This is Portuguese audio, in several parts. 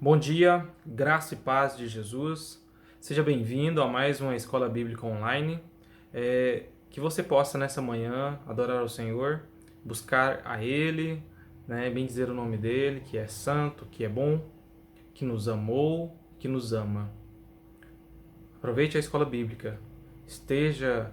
Bom dia, graça e paz de Jesus. Seja bem-vindo a mais uma Escola Bíblica Online. Que você possa nessa manhã adorar ao Senhor, buscar a Ele, bendizer o nome dEle, que é santo, que é bom, que nos amou, que nos ama. Aproveite a Escola Bíblica, esteja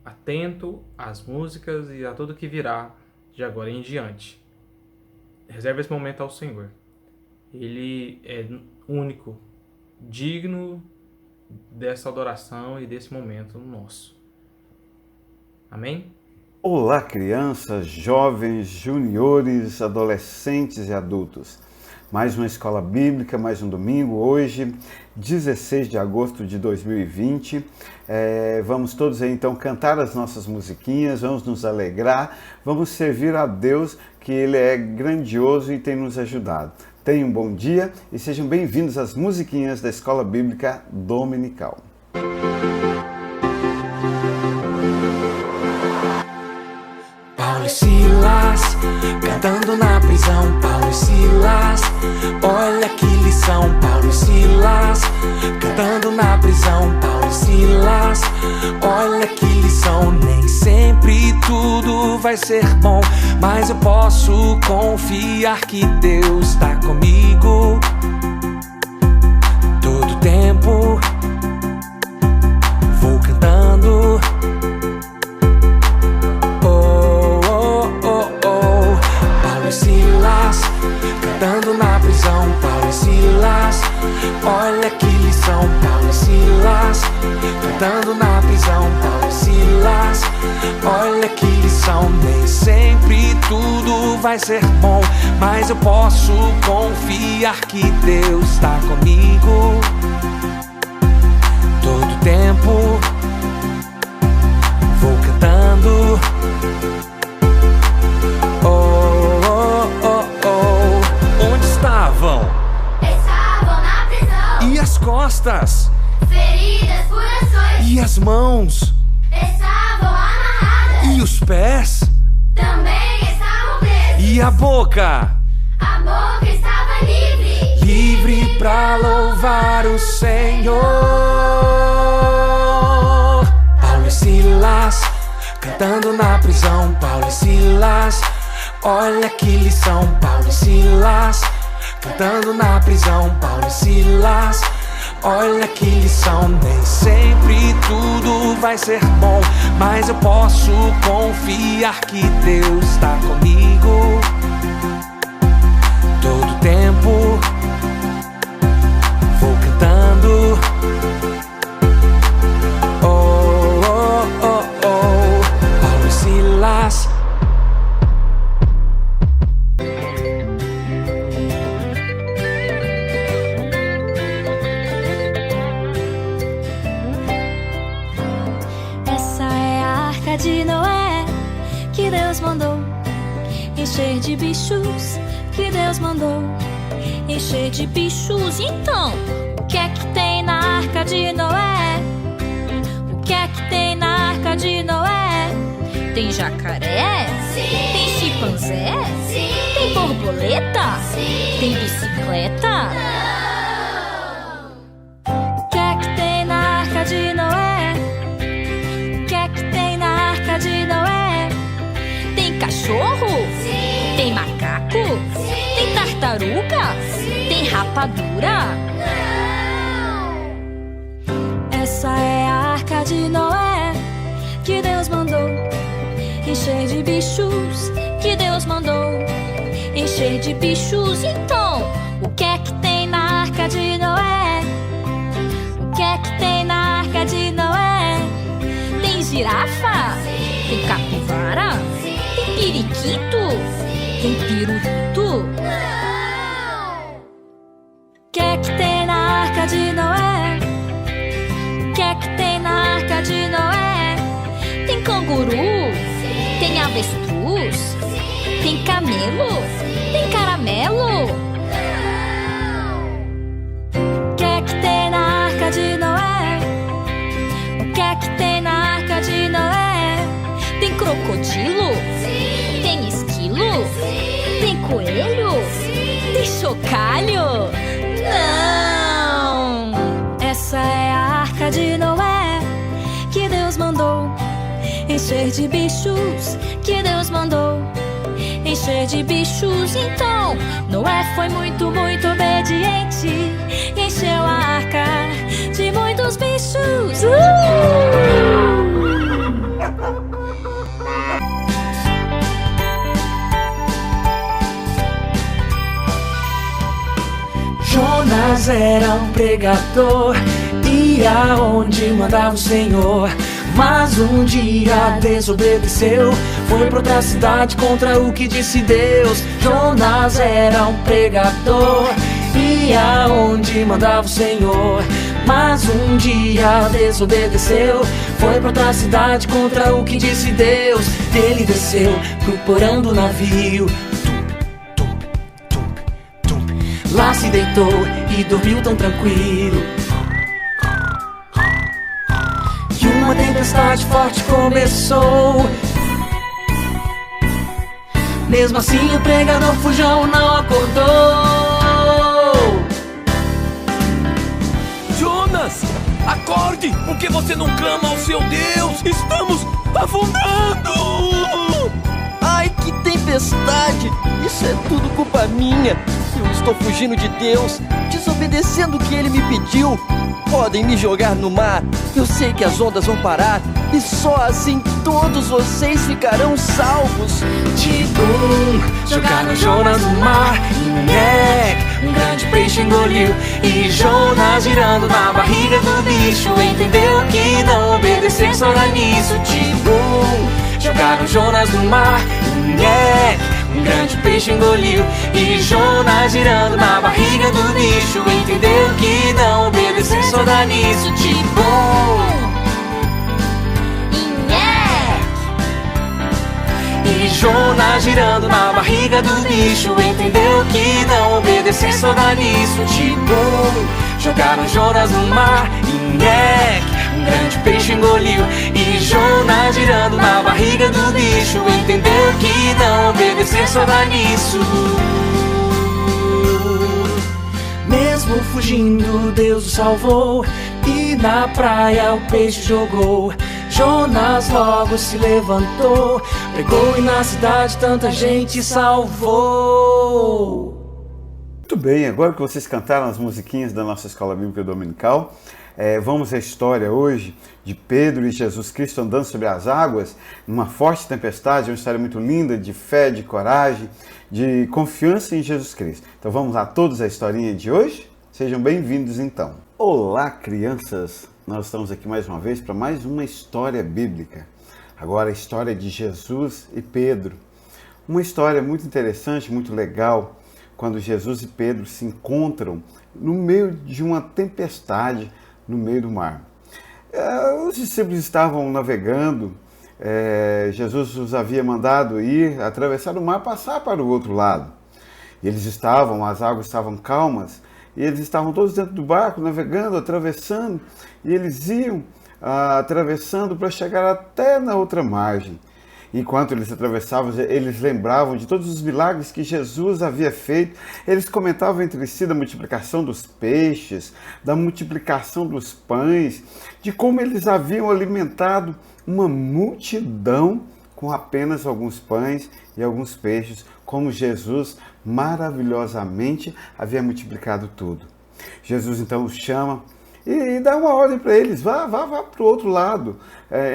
atento às músicas e a tudo que virá de agora em diante. Reserve esse momento ao Senhor. Ele é único, digno dessa adoração e desse momento nosso. Amém? Olá, crianças, jovens, juniores, adolescentes e adultos. Mais uma escola bíblica, mais um domingo, hoje, 16 de agosto de 2020. Vamos todos aí, então, cantar as nossas musiquinhas, vamos nos alegrar, vamos servir a Deus, que Ele é grandioso e tem nos ajudado. Tenham um bom dia e sejam bem-vindos às musiquinhas da Escola Bíblica Dominical. Paulo e Silas, cantando na prisão. Paulo e Silas, olha que lição. Paulo e Silas, cantando na prisão. Paulo e Silas, olha que lição. Nem sempre tudo vai ser bom, mas eu posso confiar que Deus está comigo todo tempo. Vou cantando. Paulo e Silas, cantando na prisão. Paulo e Silas, olha que lição. Paulo e Silas, cantando na prisão. Paulo e Silas, olha que lição. Nem sempre tudo vai ser bom, mas eu posso confiar que Deus está comigo todo tempo. Vou cantando. Onde estavam? Estavam na prisão. E as costas? Feridas por açoites. E as mãos? Estavam amarradas. E os pés? Também estavam presos. E a boca? A boca estava livre. Livre pra louvar o Senhor. Paulo e Silas, cantando na prisão. Paulo e Silas, olha que lição. Paulo e Silas, cantando na prisão. Paulo e Silas, olha que lição. Nem sempre tudo vai ser bom, mas eu posso confiar que Deus está comigo todo tempo. Vou cantando. Paulo e Silas. Essa é a arca de Noé que Deus mandou encher de bichos, que Deus mandou encher de bichos. Então, o que é que tem na arca de Noé? O que é que tem na arca de Noé? Tem jacaré? Sim. Tem chimpanzé? Sim. Tem borboleta? Sim. Tem bicicleta? Não. O que é que tem na arca de Noé? O que é que tem na arca de Noé? Tem cachorro? Sim. Tem macaco? Sim. Tem tartaruga? Sim. Tem rapadura? Não. Essa é a arca de Noé que Deus mandou encher de bichos, que Deus mandou encher de bichos. Então, o que é que tem na arca de Noé? O que é que tem na arca de Noé? Tem girafa? Sim. Tem capivara? Sim. Tem periquito? Tem pirulito? Não. O que é que tem na arca de Noé? O que é que tem na arca de Noé? Tem canguru? Sim. Tem avestruz? Sim. Tem camelo? Sim. Tem caramelo? Não. O que é que tem na arca de Noé? O que é que tem na arca de Noé? Tem crocodilo? Sim. Tem esquilo? Sim. Tem coelho? Sim. Tem chocalho? de bichos que Deus mandou encher de bichos. Então Noé foi muito obediente e encheu a arca de muitos bichos. Jonas era um pregador, ia onde mandava o Senhor. Mas um dia desobedeceu, foi pra outra cidade contra o que disse Deus. Jonas era um pregador, ia onde mandava o Senhor. Mas um dia desobedeceu, foi pra outra cidade contra o que disse Deus. Ele desceu pro porão do navio, lá se deitou e dormiu tão tranquilo. E uma tempestade forte começou. Mesmo assim o pregador fujão não acordou. Jonas, acorde! Por que você não clama ao seu Deus? Estamos afundando! Ai, que tempestade! Isso é tudo culpa minha. Eu estou fugindo de Deus, desobedecendo o que Ele me pediu. Podem me jogar no mar, eu sei que as ondas vão parar, e só assim todos vocês ficarão salvos. Tibum, jogaram Jonas no mar, um grande peixe engoliu. E Jonas girando na barriga do bicho, entendeu que não obedecer só dá nisso. Tibum, jogaram Jonas no mar, um grande peixe engoliu. E Jonas girando na barriga do bicho, entendeu que não obedecer só dá nisso. Tibum, e Jonas girando na barriga do bicho, entendeu que não obedecer só dá nisso. Tibum, jogaram Jonas no mar, um grande peixe engoliu. E Jonas girando na barriga do bicho, entendeu que não obedecer só dá nisso. Mesmo fugindo, Deus o salvou, e na praia o peixe jogou. Jonas logo se levantou, pregou e na cidade tanta gente salvou. Muito bem, agora que vocês cantaram as musiquinhas da nossa Escola Bíblica Dominical, vamos à história hoje de Pedro e Jesus Cristo andando sobre as águas numa forte tempestade. É uma história muito linda de fé, de coragem, de confiança em Jesus Cristo. Então vamos lá todos a historinha de hoje? Sejam bem-vindos então. Olá, crianças! Nós estamos aqui mais uma vez para mais uma história bíblica. Agora a história de Jesus e Pedro. Uma história muito interessante, muito legal, quando Jesus e Pedro se encontram no meio de uma tempestade no meio do mar. Os discípulos estavam navegando, Jesus os havia mandado ir atravessar o mar, passar para o outro lado. E as águas estavam calmas, e eles estavam todos dentro do barco, navegando, atravessando, e eles iam atravessando para chegar até na outra margem. Enquanto eles atravessavam, eles lembravam de todos os milagres que Jesus havia feito. Eles comentavam entre si da multiplicação dos peixes, da multiplicação dos pães, de como eles haviam alimentado uma multidão com apenas alguns pães e alguns peixes, como Jesus maravilhosamente havia multiplicado tudo. Jesus então os chama e dá uma ordem para eles: vá para o outro lado,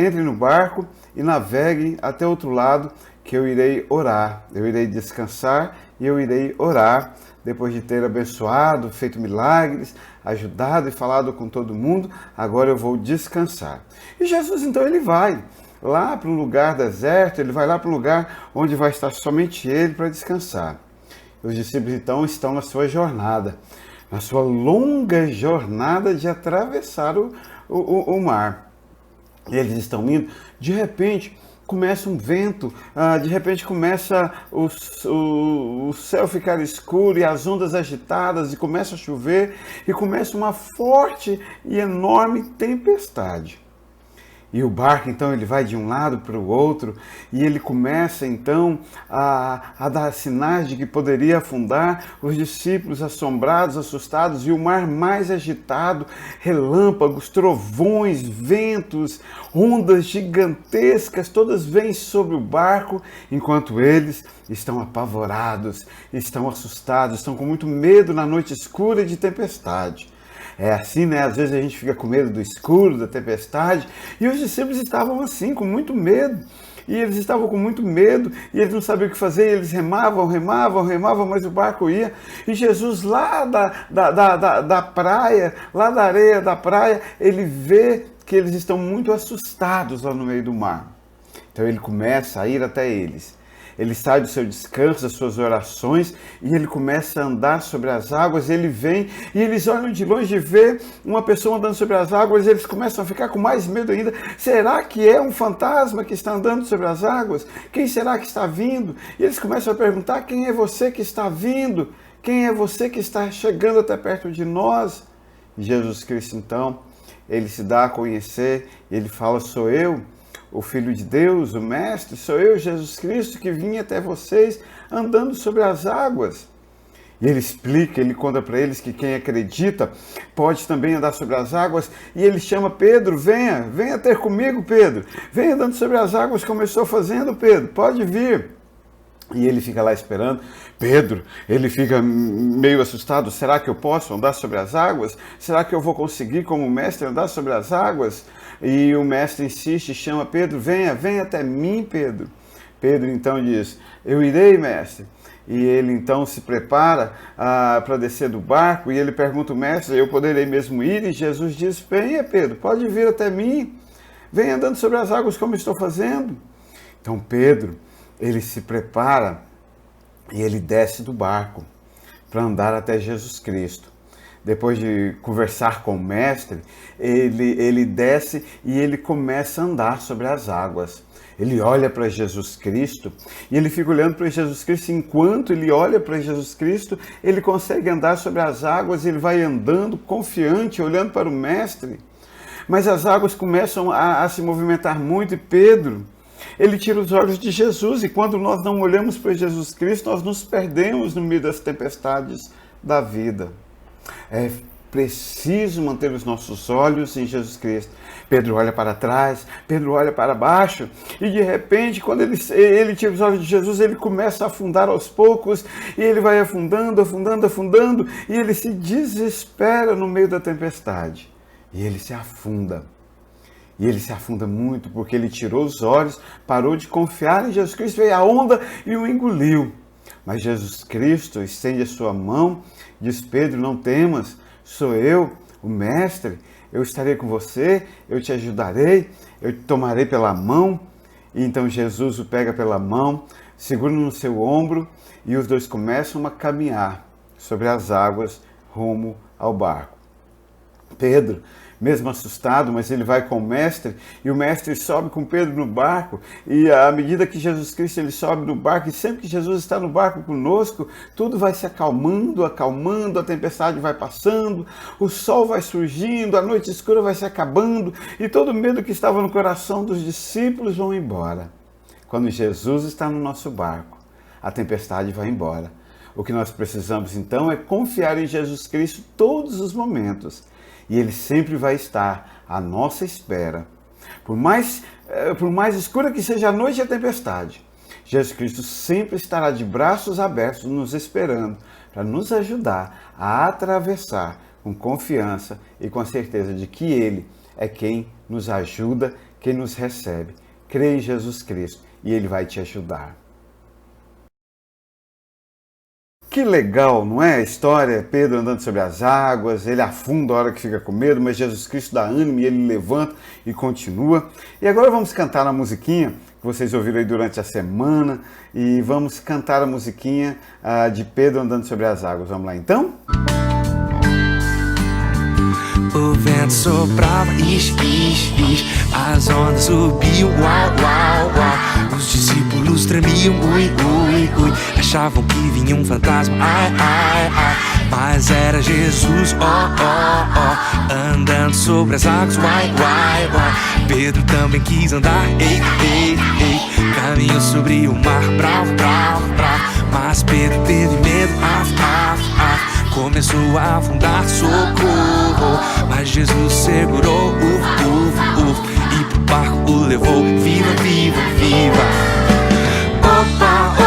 entrem no barco e naveguem até o outro lado, que eu irei orar, eu irei descansar e eu irei orar. Depois de ter abençoado, feito milagres, ajudado e falado com todo mundo, agora eu vou descansar. E Jesus então ele vai lá para um lugar deserto, ele vai lá para um lugar onde vai estar somente ele para descansar. Os discípulos então estão na sua jornada, na sua longa jornada de atravessar o mar. E eles estão indo, de repente começa um vento, de repente começa o céu ficar escuro e as ondas agitadas, e começa a chover, e começa uma forte e enorme tempestade. E o barco, então, ele vai de um lado para o outro e ele começa, então, a dar sinais de que poderia afundar. Os discípulos assombrados, assustados, e o mar mais agitado, relâmpagos, trovões, ventos, ondas gigantescas, todas vêm sobre o barco, enquanto eles estão apavorados, estão assustados, estão com muito medo na noite escura e de tempestade. É assim, né? Às vezes a gente fica com medo do escuro, da tempestade, e os discípulos estavam assim, com muito medo. E eles estavam com muito medo, e eles não sabiam o que fazer, e eles remavam, mas o barco ia. E Jesus lá da praia, lá da areia da praia, ele vê que eles estão muito assustados lá no meio do mar. Então ele começa a ir até eles. Ele sai do seu descanso, das suas orações, e ele começa a andar sobre as águas. Ele vem e eles olham de longe e vê uma pessoa andando sobre as águas, e eles começam a ficar com mais medo ainda. Será que é um fantasma que está andando sobre as águas? Quem será que está vindo? E eles começam a perguntar: quem é você que está vindo? Quem é você que está chegando até perto de nós? E Jesus Cristo, então, ele se dá a conhecer, e ele fala: sou eu, o Filho de Deus, o Mestre, sou eu, Jesus Cristo, que vim até vocês andando sobre as águas. E ele explica, ele conta para eles que quem acredita pode também andar sobre as águas, e ele chama Pedro: venha ter comigo, Pedro, venha andando sobre as águas como eu estou fazendo, Pedro, pode vir. E ele fica lá esperando. Pedro, ele fica meio assustado: será que eu posso andar sobre as águas? Será que eu vou conseguir, como mestre, andar sobre as águas? E o mestre insiste, chama Pedro: venha até mim, Pedro. Pedro então diz: eu irei, mestre. E ele então se prepara para descer do barco, e ele pergunta ao mestre: eu poderei mesmo ir? E Jesus diz: venha, Pedro, pode vir até mim. Venha andando sobre as águas como estou fazendo. Então Pedro, ele se prepara e ele desce do barco para andar até Jesus Cristo. Depois de conversar com o mestre, ele desce e ele começa a andar sobre as águas. Ele olha para Jesus Cristo e ele fica olhando para Jesus Cristo. Enquanto ele olha para Jesus Cristo, ele consegue andar sobre as águas. Ele vai andando confiante, olhando para o mestre. Mas as águas começam a se movimentar muito, e Pedro, ele tira os olhos de Jesus, e quando nós não olhamos para Jesus Cristo, nós nos perdemos no meio das tempestades da vida. É preciso manter os nossos olhos em Jesus Cristo. Pedro olha para trás, Pedro olha para baixo, e de repente, quando ele tira os olhos de Jesus, ele começa a afundar aos poucos, e ele vai afundando, e ele se desespera no meio da tempestade, e ele se afunda. E ele se afunda muito porque ele tirou os olhos, parou de confiar em Jesus Cristo, veio a onda e o engoliu. Mas Jesus Cristo estende a sua mão, diz: Pedro, não temas, sou eu, o Mestre, eu estarei com você, eu te ajudarei, eu te tomarei pela mão. E então Jesus o pega pela mão, segura no seu ombro, e os dois começam a caminhar sobre as águas rumo ao barco. Pedro, mesmo assustado, mas ele vai com o mestre, e o mestre sobe com Pedro no barco, e à medida que Jesus Cristo ele sobe no barco, e sempre que Jesus está no barco conosco, tudo vai se acalmando, a tempestade vai passando, o sol vai surgindo, a noite escura vai se acabando, e todo o medo que estava no coração dos discípulos vão embora. Quando Jesus está no nosso barco, a tempestade vai embora. O que nós precisamos então é confiar em Jesus Cristo todos os momentos, e Ele sempre vai estar à nossa espera. Por mais escura que seja a noite e a tempestade, Jesus Cristo sempre estará de braços abertos nos esperando para nos ajudar a atravessar com confiança e com a certeza de que Ele é quem nos ajuda, quem nos recebe. Crê em Jesus Cristo e Ele vai te ajudar. Que legal, não é? A história, Pedro andando sobre as águas, ele afunda a hora que fica com medo, mas Jesus Cristo dá ânimo e ele levanta e continua. E agora vamos cantar a musiquinha que vocês ouviram aí durante a semana, e vamos cantar a musiquinha de Pedro andando sobre as águas. Vamos lá então? O vento soprava, as ondas subiam, uau, uau, uau. Os discípulos tremiam, ui, ui, ui. Achavam que vinha um fantasma, ai, ai, ai. Mas era Jesus, andando sobre as águas, uai. Pedro também quis andar, caminhou sobre o mar, bravo. Mas Pedro teve medo, começou a afundar, socorro. Mas Jesus segurou, e pro barco o levou, viva. Oba,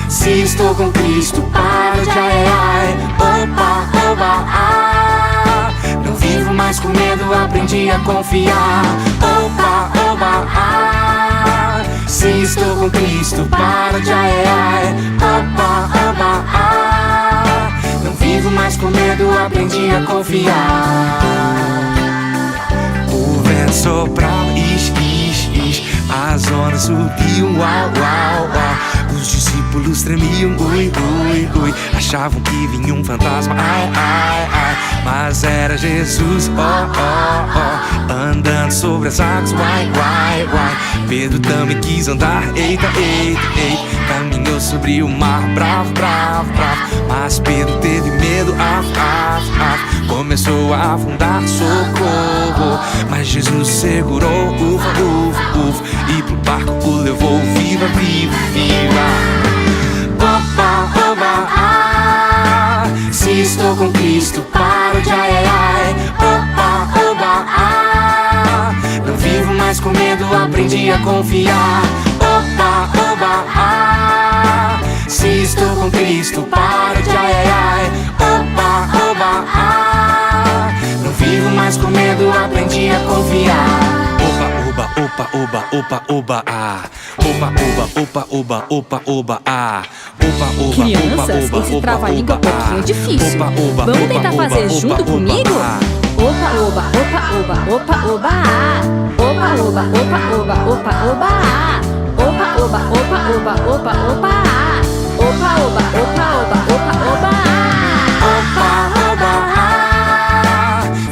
se estou com Cristo, para de ai. Oba, não vivo mais com medo, aprendi a confiar. Oba, se estou com Cristo, para de ai. Oba, não vivo mais com medo, aprendi a confiar. O vento soprava, as ondas subiam, uau. Os discípulos tremiam, ui. Achavam que vinha um fantasma, ai. Mas era Jesus, andando sobre as águas, uai. Pedro também quis andar, eita. Caminhou sobre o mar, bravo. Mas Pedro teve medo, começou a afundar, socorro. Mas Jesus segurou, ufa. E pro barco o levou, viva. Oba, se estou com Cristo, para de ai. Oba, não vivo mais com medo, aprendi a confiar. Oba, se estou com Cristo, para de ai. Oba, não vivo mais com medo, aprendi a confiar. Crianças, esse trava-língua é um pouquinho difícil. Vamos tentar fazer junto comigo? Oba,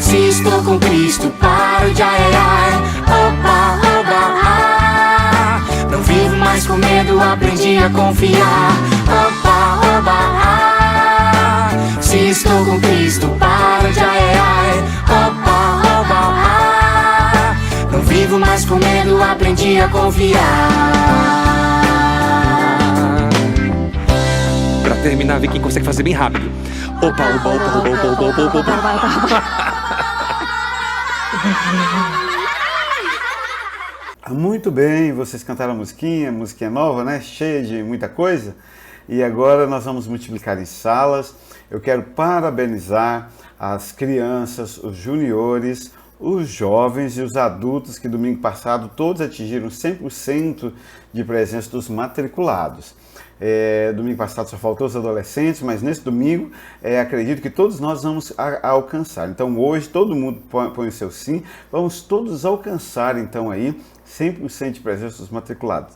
se estou com Cristo, para de ai. Oba, não vivo mais com medo, aprendi a confiar. Oba, se estou com Cristo, para de ai. Oba, não vivo mais com medo, aprendi a confiar. Pra terminar, vê quem consegue fazer bem rápido. Opa. Muito bem, vocês cantaram a musiquinha nova, né? Cheia de muita coisa. E agora nós vamos multiplicar em salas. Eu quero parabenizar as crianças, os juniores, os jovens e os adultos que domingo passado todos atingiram 100% de presença dos matriculados. Domingo passado só faltou os adolescentes, mas nesse domingo acredito que todos nós vamos alcançar. Então hoje todo mundo põe o seu sim, vamos todos alcançar então aí 100% de presença dos matriculados.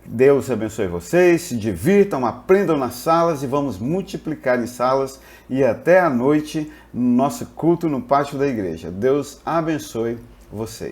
Deus abençoe vocês, se divirtam, aprendam nas salas e vamos multiplicar em salas e até à noite no nosso culto no pátio da igreja. Deus abençoe vocês.